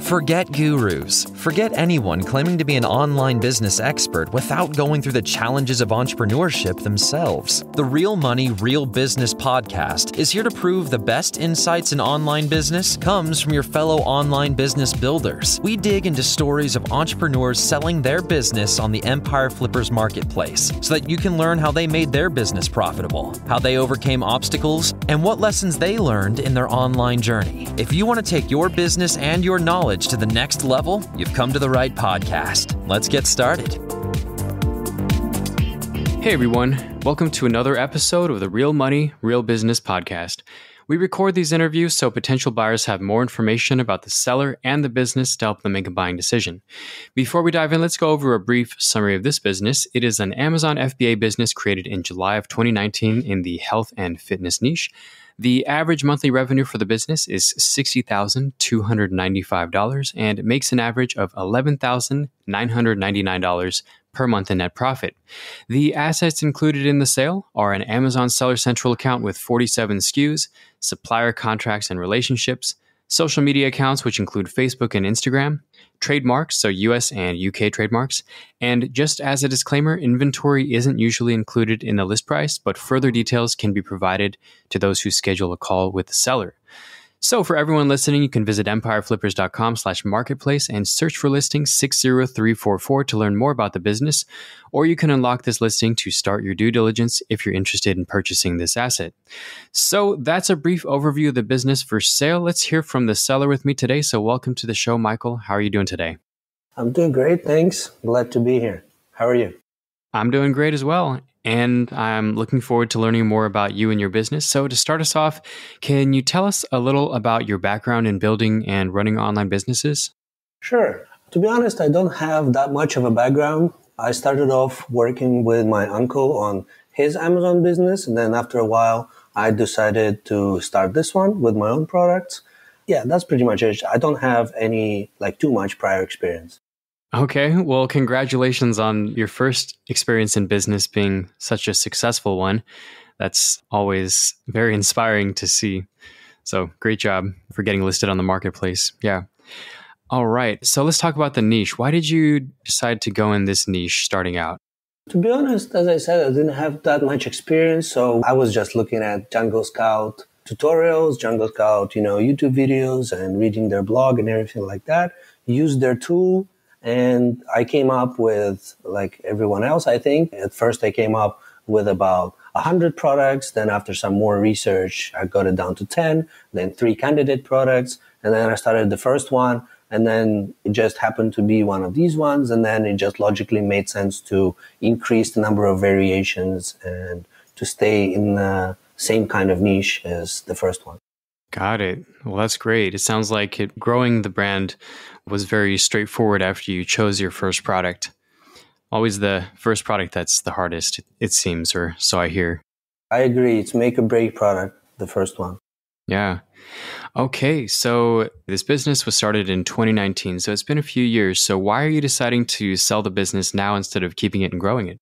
Forget gurus. Forget anyone claiming to be an online business expert without going through the challenges of entrepreneurship themselves. The Real Money, Real Business podcast is here to prove the best insights in online business comes from your fellow online business builders. We dig into stories of entrepreneurs selling their business on the Empire Flippers marketplace so that you can learn how they made their business profitable, how they overcame obstacles, and what lessons they learned in their online journey. If you want to take your business and your knowledge to the next level, you've come to the right podcast. Let's get started. Hey everyone, welcome to another episode of the Real Money, Real Business podcast. We record these interviews so potential buyers have more information about the seller and the business to help them make a buying decision. Before we dive in, let's go over a brief summary of this business. It is an Amazon FBA business created in July of 2019 in the health and fitness niche. The average monthly revenue for the business is $60,295 and it makes an average of $11,999 per month in net profit. The assets included in the sale are an Amazon Seller Central account with 47 SKUs, supplier contracts and relationships, social media accounts which include Facebook and Instagram, trademarks, so US and UK trademarks, and just as a disclaimer, inventory isn't usually included in the list price, but further details can be provided to those who schedule a call with the seller. So for everyone listening, you can visit empireflippers.com/marketplace and search for listing 60344 to learn more about the business, or you can unlock this listing to start your due diligence if you're interested in purchasing this asset. So that's a brief overview of the business for sale. Let's hear from the seller with me today. So welcome to the show, Michael. How are you doing today? I'm doing great, thanks. Glad to be here. How are you? I'm doing great as well. And I'm looking forward to learning more about you and your business. So to start us off, can you tell us a little about your background in building and running online businesses? Sure. To be honest, I don't have that much of a background. I started off working with my uncle on his Amazon business. And then after a while, I decided to start this one with my own products. Yeah, that's pretty much it. I don't have any, too much prior experience. Okay, well, congratulations on your first experience in business being such a successful one. That's always very inspiring to see. So great job for getting listed on the marketplace. Yeah. All right, so let's talk about the niche. Why did you decide to go in this niche starting out? To be honest, as I said, I didn't have that much experience. So I was just looking at Jungle Scout tutorials, Jungle Scout, YouTube videos and reading their blog and everything like that. Used their tool. And I came up with, like everyone else, I think. At first, I came up with about 100 products. Then after some more research, I got it down to 10, then 3 candidate products. And then I started the first one. And then it just happened to be one of these ones. And then it just logically made sense to increase the number of variations and to stay in the same kind of niche as the first one. Got it. Well, that's great. It sounds like growing the brand was very straightforward after you chose your first product. Always the first product that's the hardest, it seems, or so I hear. I agree. It's make or break product, the first one. Yeah. Okay. So this business was started in 2019. So it's been a few years. So why are you deciding to sell the business now instead of keeping it and growing it?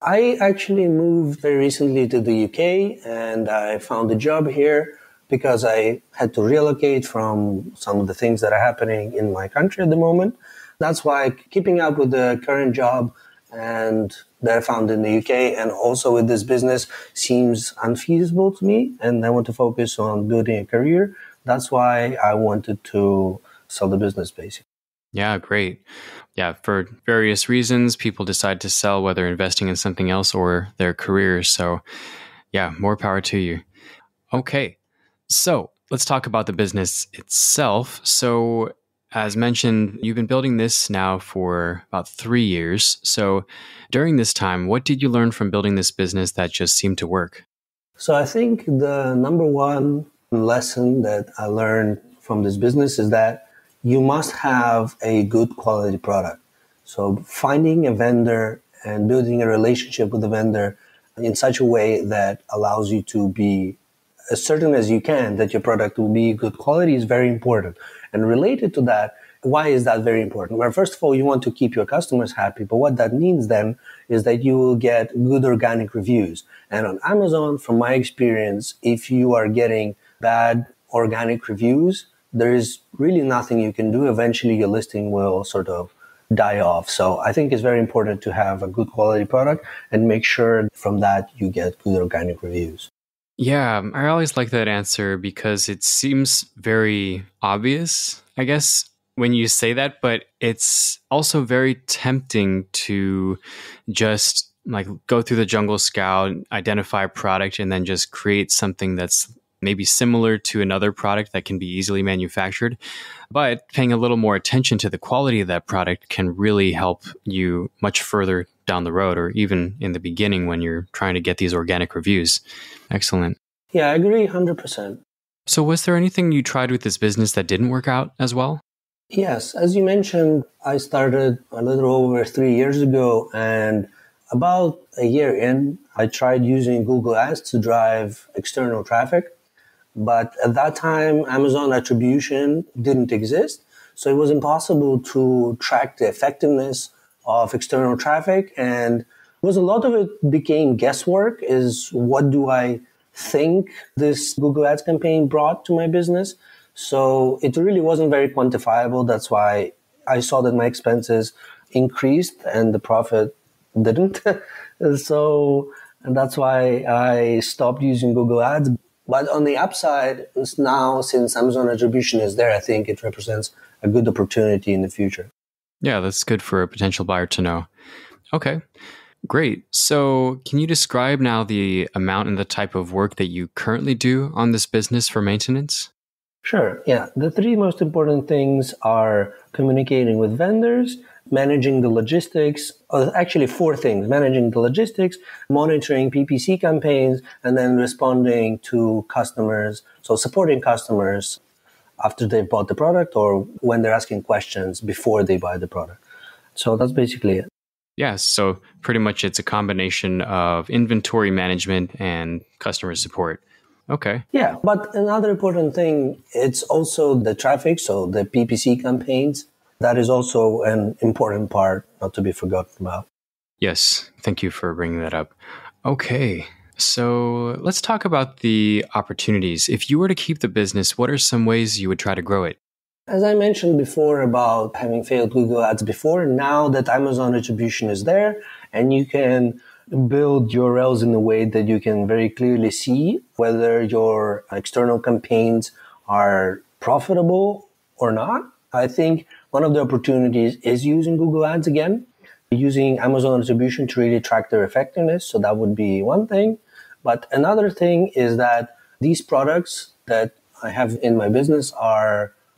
I actually moved very recently to the UK and I found a job here because I had to relocate from some of the things that are happening in my country at the moment. That's why keeping up with the current job and that I found in the UK and also with this business seems unfeasible to me. And I want to focus on building a career. That's why I wanted to sell the business, basically. Yeah, great. Yeah, for various reasons, people decide to sell, whether investing in something else or their careers. So yeah, more power to you. Okay. So let's talk about the business itself. So as mentioned, you've been building this now for about 3 years. So during this time, what did you learn from building this business that just seemed to work? So I think the number one lesson that I learned from this business is that you must have a good quality product. So finding a vendor and building a relationship with the vendor in such a way that allows you to be as certain as you can that your product will be good quality is very important. And related to that, why is that very important? Well, first of all, you want to keep your customers happy. But what that means then is that you will get good organic reviews. And on Amazon, from my experience, if you are getting bad organic reviews, there is really nothing you can do. Eventually your listing will sort of die off. So I think it's very important to have a good quality product and make sure from that you get good organic reviews. Yeah, I always like that answer because it seems very obvious, I guess, when you say that, but it's also very tempting to just like go through the Jungle Scout, identify a product, and then just create something that's maybe similar to another product that can be easily manufactured. But paying a little more attention to the quality of that product can really help you much further down the road, or even in the beginning when you're trying to get these organic reviews. Excellent. Yeah, I agree 100%. So was there anything you tried with this business that didn't work out as well? Yes, as you mentioned, I started a little over 3 years ago, and about a year in, I tried using Google Ads to drive external traffic. But at that time, Amazon attribution didn't exist. So it was impossible to track the effectiveness of external traffic. And was a lot of it became guesswork, is what do I think this Google Ads campaign brought to my business? So it really wasn't very quantifiable. That's why I saw that my expenses increased and the profit didn't. So and that's why I stopped using Google Ads. But on the upside, now since Amazon attribution is there, I think it represents a good opportunity in the future. Yeah, that's good for a potential buyer to know. Okay, great. So can you describe now the amount and the type of work that you currently do on this business for maintenance? Sure. Yeah. The three most important things are communicating with vendors, managing the logistics, actually four things: managing the logistics, monitoring PPC campaigns, and then responding to customers. So supporting customers after they've bought the product or when they're asking questions before they buy the product. So that's basically it. Yes. So pretty much it's a combination of inventory management and customer support. Okay. Yeah. But another important thing, it's also the traffic. So the PPC campaigns, that is also an important part not to be forgotten about. Yes. Thank you for bringing that up. Okay. So let's talk about the opportunities. If you were to keep the business, what are some ways you would try to grow it? As I mentioned before about having failed Google Ads before, now that Amazon attribution is there and you can build URLs in a way that you can very clearly see whether your external campaigns are profitable or not. I think one of the opportunities is using Google Ads again, using Amazon attribution to really track their effectiveness. So that would be one thing. But another thing is that these products that I have in my business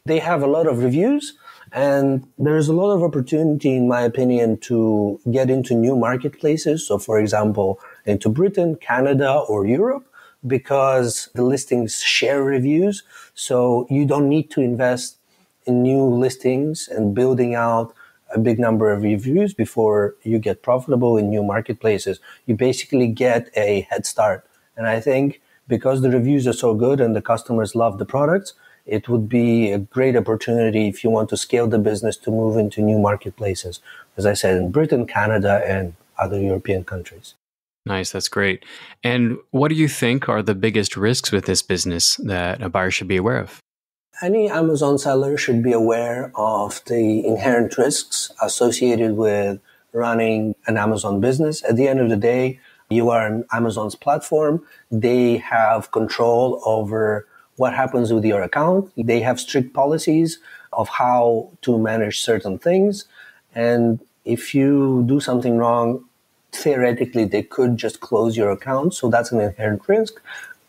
they have a lot of reviews, and there's a lot of opportunity, in my opinion, to get into new marketplaces. So, for example, into Britain, Canada, or Europe, because the listings share reviews. So you don't need to invest in new listings and building out a big number of reviews before you get profitable in new marketplaces. You basically get a head start. And I think because the reviews are so good and the customers love the products, it would be a great opportunity if you want to scale the business to move into new marketplaces. As I said, in Britain, Canada, and other European countries. Nice. That's great. And what do you think are the biggest risks with this business that a buyer should be aware of? Any Amazon seller should be aware of the inherent risks associated with running an Amazon business. At the end of the day, you are on Amazon's platform. They have control over what happens with your account. They have strict policies of how to manage certain things. And if you do something wrong, theoretically, they could just close your account. So that's an inherent risk.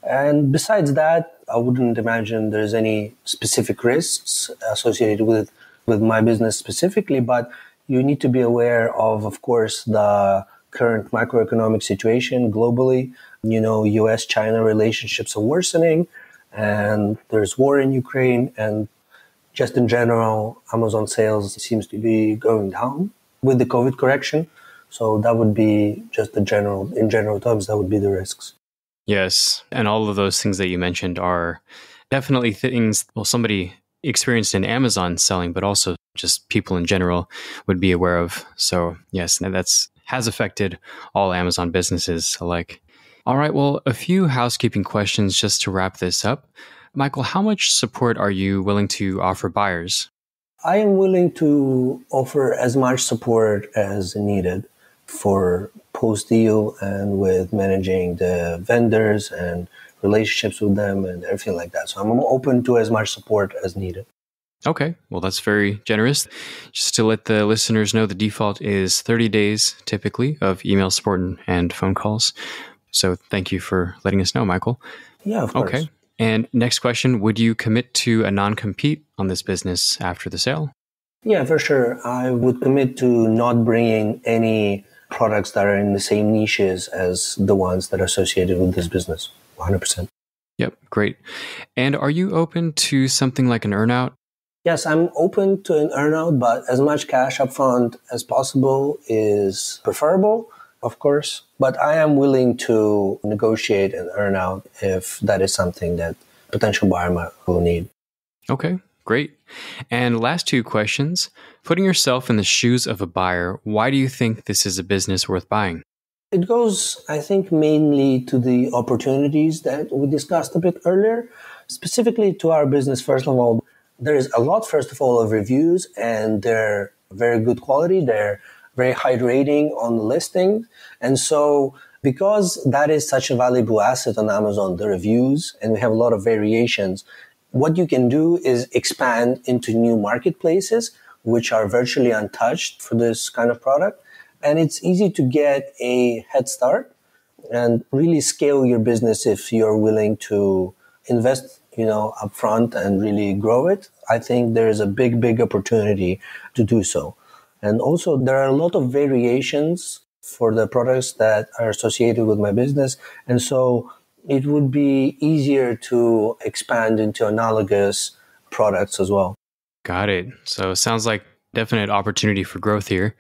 And besides that, I wouldn't imagine there's any specific risks associated with my business specifically, but you need to be aware of course, the current macroeconomic situation globally. US-China relationships are worsening, and there's war in Ukraine, and just in general, Amazon sales seems to be going down with the COVID correction. So that would be just in general terms, that would be the risks. Yes. And all of those things that you mentioned are definitely things, somebody experienced in Amazon selling, but also just people in general would be aware of. So yes, that's has affected all Amazon businesses alike. All right. Well, a few housekeeping questions just to wrap this up. Michael, how much support are you willing to offer buyers? I am willing to offer as much support as needed for post-deal and with managing the vendors and relationships with them and everything like that. So I'm open to as much support as needed. Okay, well, that's very generous. Just to let the listeners know, the default is 30 days typically of email support and phone calls. So thank you for letting us know, Michael. Yeah, of course. Okay. And next question, would you commit to a non-compete on this business after the sale? Yeah, for sure. I would commit to not bringing any products that are in the same niches as the ones that are associated with this business. 100%. Yep, great. And are you open to something like an earnout? Yes, I'm open to an earnout, but as much cash upfront as possible is preferable, of course. But I am willing to negotiate an earnout if that is something that potential buyer will need. Okay, great. And last two questions. Putting yourself in the shoes of a buyer, why do you think this is a business worth buying? It goes, I think, mainly to the opportunities that we discussed a bit earlier. Specifically to our business, first of all, there is a lot, first of all, of reviews, and they're very good quality. They're very high rating on the listing. And so because that is such a valuable asset on Amazon, the reviews, and we have a lot of variations, what you can do is expand into new marketplaces, which are virtually untouched for this kind of product. And it's easy to get a head start and really scale your business if you're willing to invest, upfront and really grow it. I think there is a big opportunity to do so. And also there are a lot of variations for the products that are associated with my business. And so it would be easier to expand into analogous products as well. Got it. So it sounds like definite opportunity for growth here.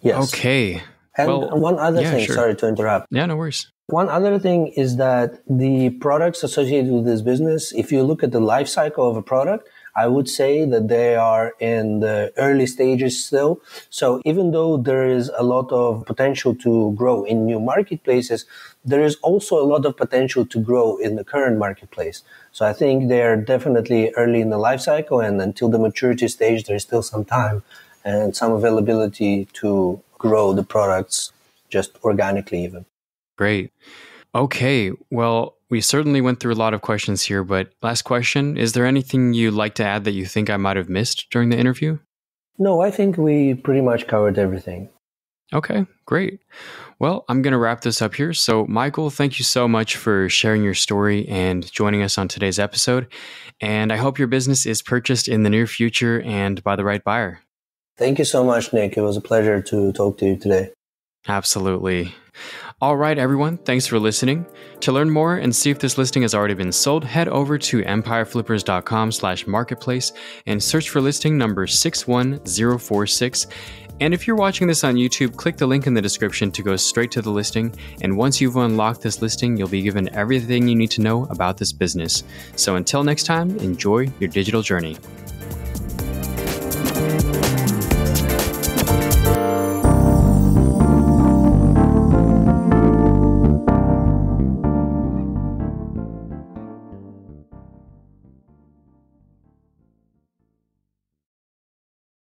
Yes. Okay. And one other thing, sure. Sorry to interrupt. Yeah, no worries. One other thing is that the products associated with this business, if you look at the life cycle of a product, I would say that they are in the early stages still. So even though there is a lot of potential to grow in new marketplaces, there is also a lot of potential to grow in the current marketplace. So I think they're definitely early in the life cycle, and until the maturity stage, there's still some time and some availability to grow the products just organically even. Great. Okay. Well, we certainly went through a lot of questions here, but last question, is there anything you'd like to add that you think I might have missed during the interview? No, I think we pretty much covered everything. Okay, great. Well, I'm going to wrap this up here. So, Michael, thank you so much for sharing your story and joining us on today's episode. And I hope your business is purchased in the near future and by the right buyer. Thank you so much, Nick. It was a pleasure to talk to you today. Absolutely. All right, everyone. Thanks for listening. To learn more and see if this listing has already been sold, head over to empireflippers.com/marketplace and search for listing number 61046. And if you're watching this on YouTube, click the link in the description to go straight to the listing. And once you've unlocked this listing, you'll be given everything you need to know about this business. So until next time, enjoy your digital journey.